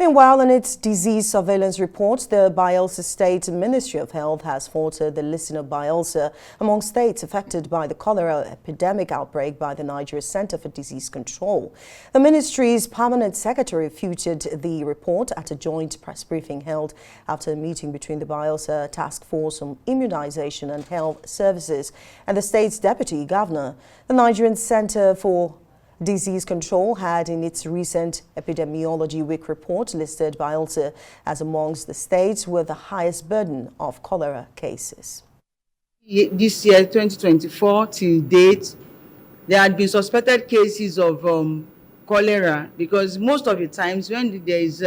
Meanwhile, in its disease surveillance report, the Bayelsa State Ministry of Health has faulted the listing of Bayelsa among states affected by the cholera epidemic outbreak by the Nigeria Center for Disease Control. The ministry's permanent secretary refuted the report at a joint press briefing held after a meeting between the Bayelsa Task Force on Immunization and Health Services and the state's deputy governor. The Nigerian Center for Disease Control had in its recent Epidemiology Week report listed Bayelsa as amongst the states with the highest burden of cholera cases. This year, 2024, till date, there had been suspected cases of cholera because most of the times when there is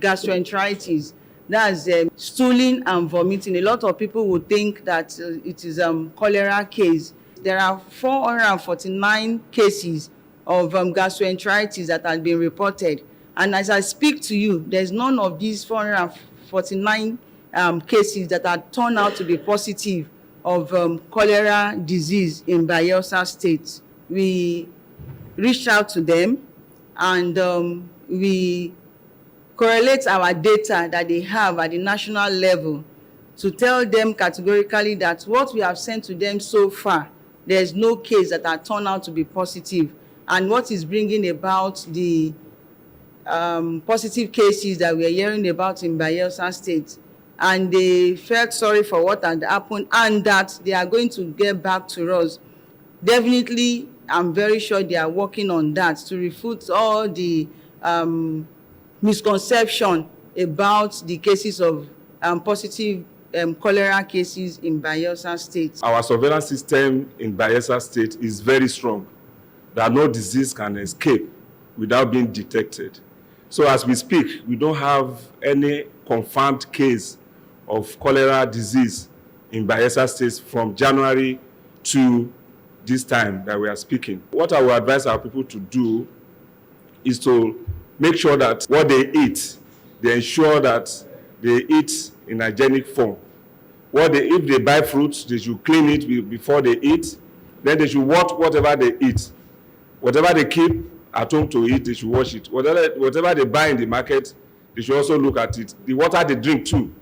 gastroenteritis, that's stooling and vomiting, a lot of people would think that it is cholera case. There are 449 cases of gastroenteritis that has been reported. And as I speak to you, there's none of these 449 cases that are turned out to be positive of cholera disease in Bayelsa State. We reached out to them and we correlate our data that they have at the national level to tell them categorically that what we have sent to them so far, there's no case that are turned out to be positive. And what is bringing about the positive cases that we are hearing about in Bayelsa State. And they felt sorry for what had happened and that they are going to get back to us. Definitely, I'm very sure they are working on that to refute all the misconception about the cases of positive cholera cases in Bayelsa State. Our surveillance system in Bayelsa State is very strong, that no disease can escape without being detected. So as we speak, we don't have any confirmed case of cholera disease in Bayelsa State from January to this time that we are speaking. What I will advise our people to do is to make sure that what they eat, they ensure that they eat in hygienic form. If they buy fruits, they should clean it before they eat. Then they should wash whatever they eat. Whatever they keep at home to eat, they should wash it. Whatever they buy in the market, they should also look at it. The water they drink too.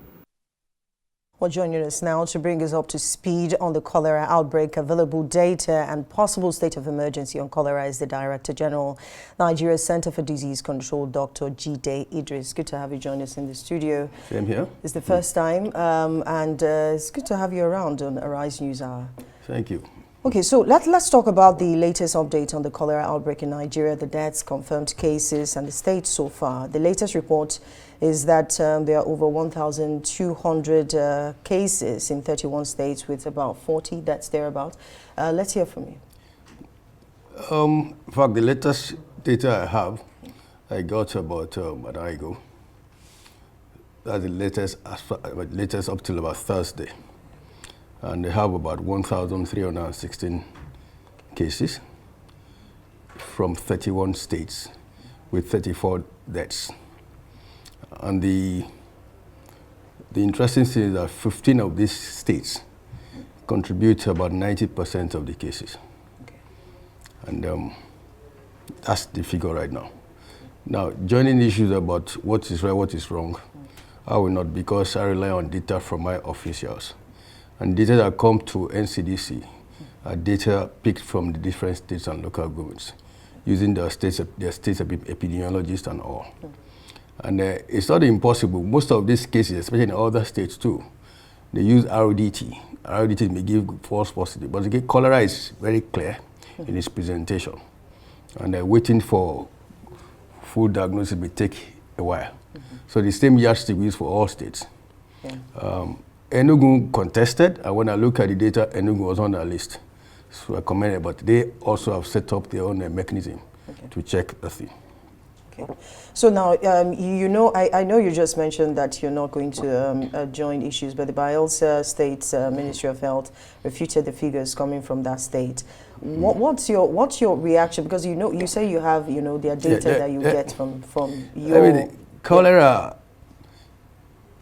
Well, joining us now to bring us up to speed on the cholera outbreak, available data and possible state of emergency on cholera is the Director General, Nigeria Center for Disease Control, Dr. Jide Idris. Good to have you join us in the studio. Same here. It's the first time and it's good to have you around on Arise News Hour. Thank you. Okay, so let's talk about the latest update on the cholera outbreak in Nigeria, the deaths, confirmed cases, and the state so far. The latest report is that there are over 1,200 cases in 31 states with about 40 deaths thereabout. Let's hear from you. In fact, the latest data I have, I got about an hour ago. That's the latest up till about Thursday. And they have about 1,316 cases from 31 states with 34 deaths. And the interesting thing is that 15 of these states contribute about 90% of the cases. Okay. And that's the figure right now. Now, joining issues about what is right, what is wrong, I will not, because I rely on data from my officials. And data that come to NCDC are data picked from the different states and local governments, using their states epidemiologists and all. And it's not impossible. Most of these cases, especially in other states too, they use RDT. RDT may give false positive, but the cholera is very clear in its presentation. And waiting for full diagnosis may take a while. So the same yardstick we use for all states. Yeah. Enugu contested, and when I look at the data, Enugu was on the list. So I commented, but they also have set up their own mechanism to check the thing. Okay. So now, you know, I know you just mentioned that you're not going to join issues, but the Bayelsa State Ministry of Health refuted the figures coming from that state. What's your reaction? Because you say you have their data that you get from your. I mean, cholera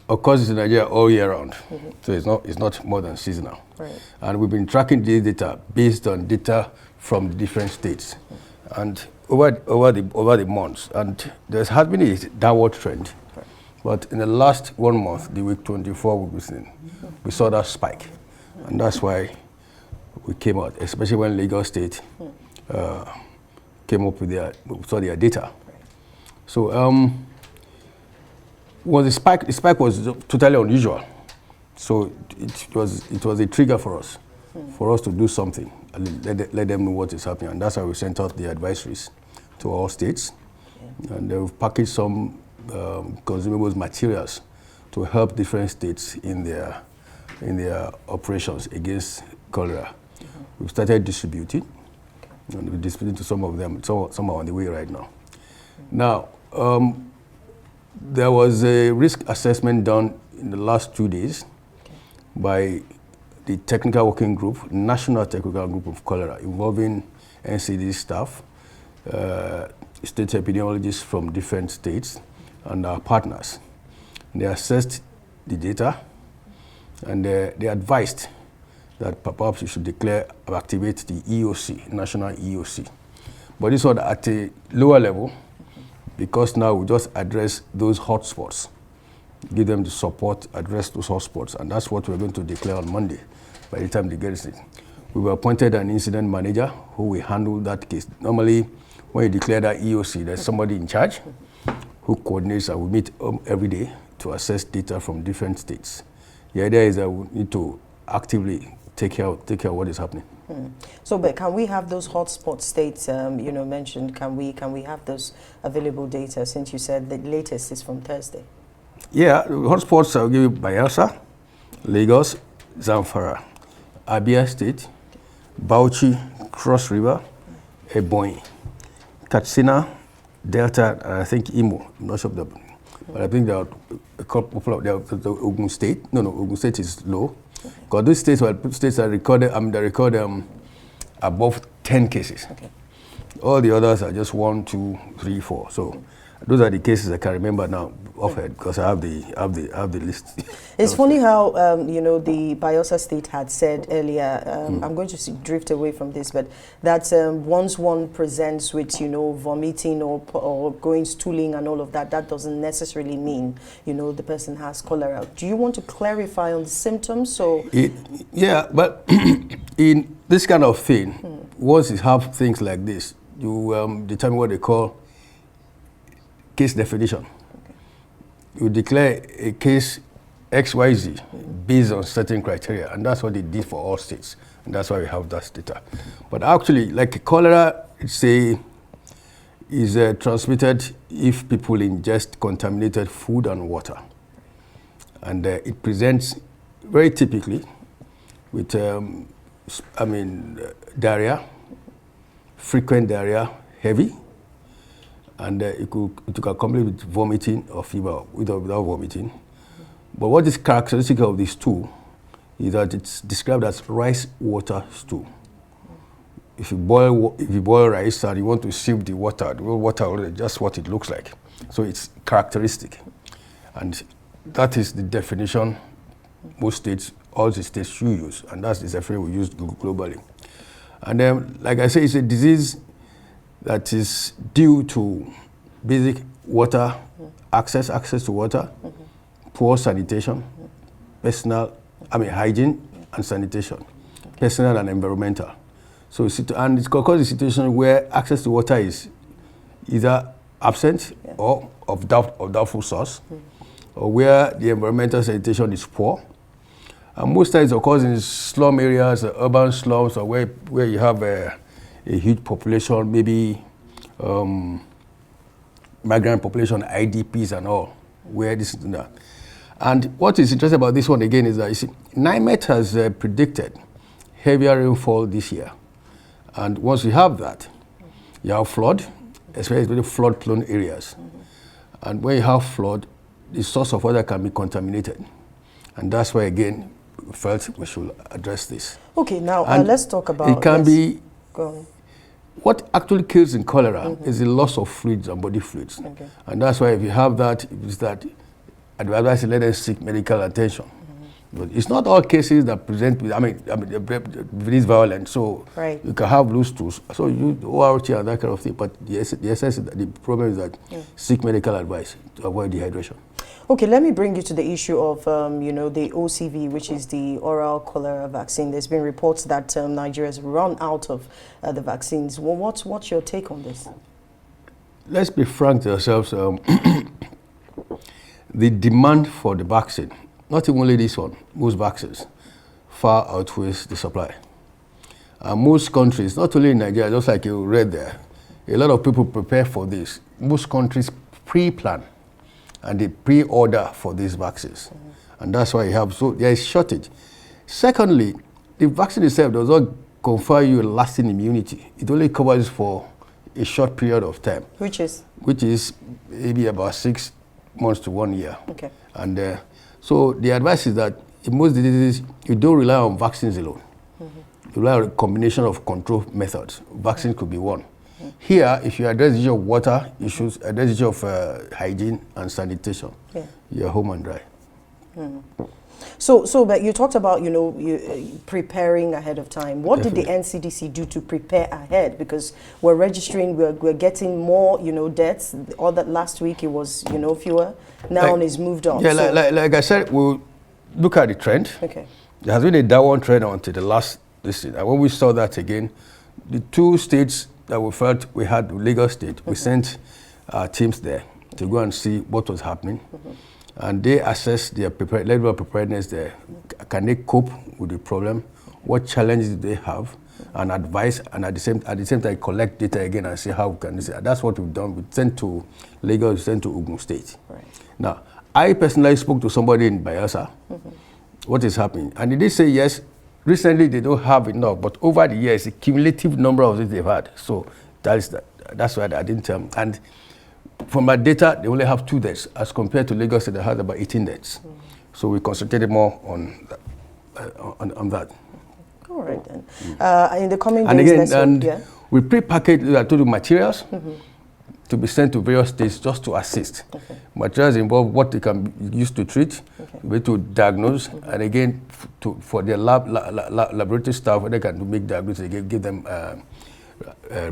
occurs in Nigeria all year round, so it's not more than seasonal. Right. And we've been tracking this data based on data from the different states, and over the months, and there has been a downward trend But in the last 1 month, the week 24, we saw that spike. And that's why we came out, especially when Lagos State came up with their data. So the spike was totally unusual. So it was a trigger for us to do something, let them know what is happening. And that's why we sent out the advisories to all states. And we've packaged some consumables materials to help different states in their operations against cholera. We've started distributing, and we're distributing to some of them. Some are on the way right now. Now, there was a risk assessment done in the last 2 days by the technical working group, National Technical Group of Cholera, involving NCD staff, state epidemiologists from different states, and our partners. They assessed the data, and they advised that perhaps we should declare or activate the EOC, National EOC. But this was at a lower level, because now we just address those hotspots, give them the support, address those hotspots, and that's what we're going to declare on Monday, by the time they get it. We were appointed an incident manager who will handle that case. Normally, when you declare that EOC, there's somebody in charge who coordinates, and we meet every day to assess data from different states. The idea is that we need to actively take care of what is happening. So, but can we have those hotspot states mentioned? Can we have those available data, since you said the latest is from Thursday? Yeah, hotspots, I'll give you Bayelsa, Lagos, Zamfara, Abia State, Bauchi, Cross River, Ebonyi, Katsina, Delta, and I think Imo. I'm not sure of them. But I think there are a couple of the Ogun State. No, Ogun State is low. Because these states are recorded, they record above 10 cases. Okay. All the others are just 1, 2, 3, 4. So those are the cases I can remember now offhand, because I have the list. It's funny how the Bayelsa State had said earlier. I'm going to drift away from this, but that once one presents with vomiting or going stooling and all of that, that doesn't necessarily mean the person has cholera. Do you want to clarify on the symptoms? So yeah, but in this kind of thing, once you have things like this, you determine what they call case definition. Okay. You declare a case XYZ based on certain criteria, and that's what they did for all states, and that's why we have that data. But actually, like cholera, is transmitted if people ingest contaminated food and water, and it presents very typically with diarrhea, frequent diarrhea, heavy. And it could accompany with vomiting or fever without vomiting. But what is characteristic of this stool is that it's described as rice water stool. If you boil rice and you want to sieve the water, just what it looks like. So it's characteristic, and that is the definition most states, all the states should use, and that's the definition we use globally. And then, like I say, it's a disease that is due to basic water access to water, poor sanitation, hygiene and sanitation, personal and environmental. So, and it's because the situation where access to water is either absent or of doubtful source, or where the environmental sanitation is poor. And most times it occurs in slum areas, urban slums, or where you have a huge population, maybe migrant population, IDPs and all, where this is that. And what is interesting about this one again is that, you see, NIMET has predicted heavier rainfall this year. And once you have that, you have flood, especially flood-prone areas. And when you have flood, the source of water can be contaminated. And that's why, again, we felt we should address this. Okay, now let's talk about... It can be... Go on. What actually kills in cholera is the loss of fluids and body fluids. Okay. And that's why if you have that, I'd advise you let them seek medical attention. But it's not all cases that present with this violence, so you can have loose stools. So you ORT and that kind of thing, but the essence, the problem is that seek medical advice to avoid dehydration. Okay, let me bring you to the issue of, you know, the OCV, which is the oral cholera vaccine. There's been reports that Nigeria has run out of the vaccines. Well, what's your take on this? Let's be frank to ourselves. The demand for the vaccine, not even only this one, most vaccines, far outweighs the supply. Most countries, not only in Nigeria, just like you read there, a lot of people prepare for this. Most countries pre-plan and they pre-order for these vaccines. And that's why you have, so there is shortage. Secondly, the vaccine itself does not confer you lasting immunity. It only covers for a short period of time. Which is? Which is maybe about 6 months to 1 year. Okay. And so the advice is that in most diseases, you don't rely on vaccines alone. You rely on a combination of control methods. Vaccines could be one. Here, if you address the issue of water issues, address the issue of hygiene and sanitation, you're home and dry. So, but you talked about, you know, preparing ahead of time. What did the NCDC do to prepare ahead? Because we're registering, we're getting more, you know, deaths. All that last week it was, you know, fewer. Now it's moved on. Yeah, so like I said, we'll look at the trend. Okay. There has been a downward trend until the last listing. And when we saw that again, the 2 states that we felt we had, Lagos State, we sent teams there to go and see what was happening. And they assess their level of preparedness there. Can they cope with the problem? What challenges do they have? And advise, and at the same time collect data again and see how we can. That's what we've done. We sent to Lagos, we sent to Ogun State. Right. Now, I personally spoke to somebody in Bayelsa. What is happening? And they did say yes. Recently, they don't have enough, but over the years, a cumulative number of it they've had. So that's why I didn't tell them. And from my data, they only have 2 deaths, as compared to Lagos, that had about 18 deaths. So we concentrated more on that. All right, then. In the coming days, we pre-packaged, I told you, materials to be sent to various states just to assist. Materials involve what they can use to treat, way to diagnose, and again, for their laboratory staff, they can make diagnosis, give them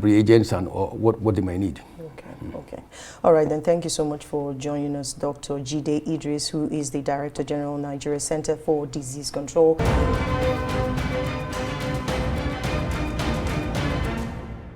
reagents and what they may need. Okay. All right, then. Thank you so much for joining us, Dr. Jide Idris, who is the Director General, Nigeria Center for Disease Control.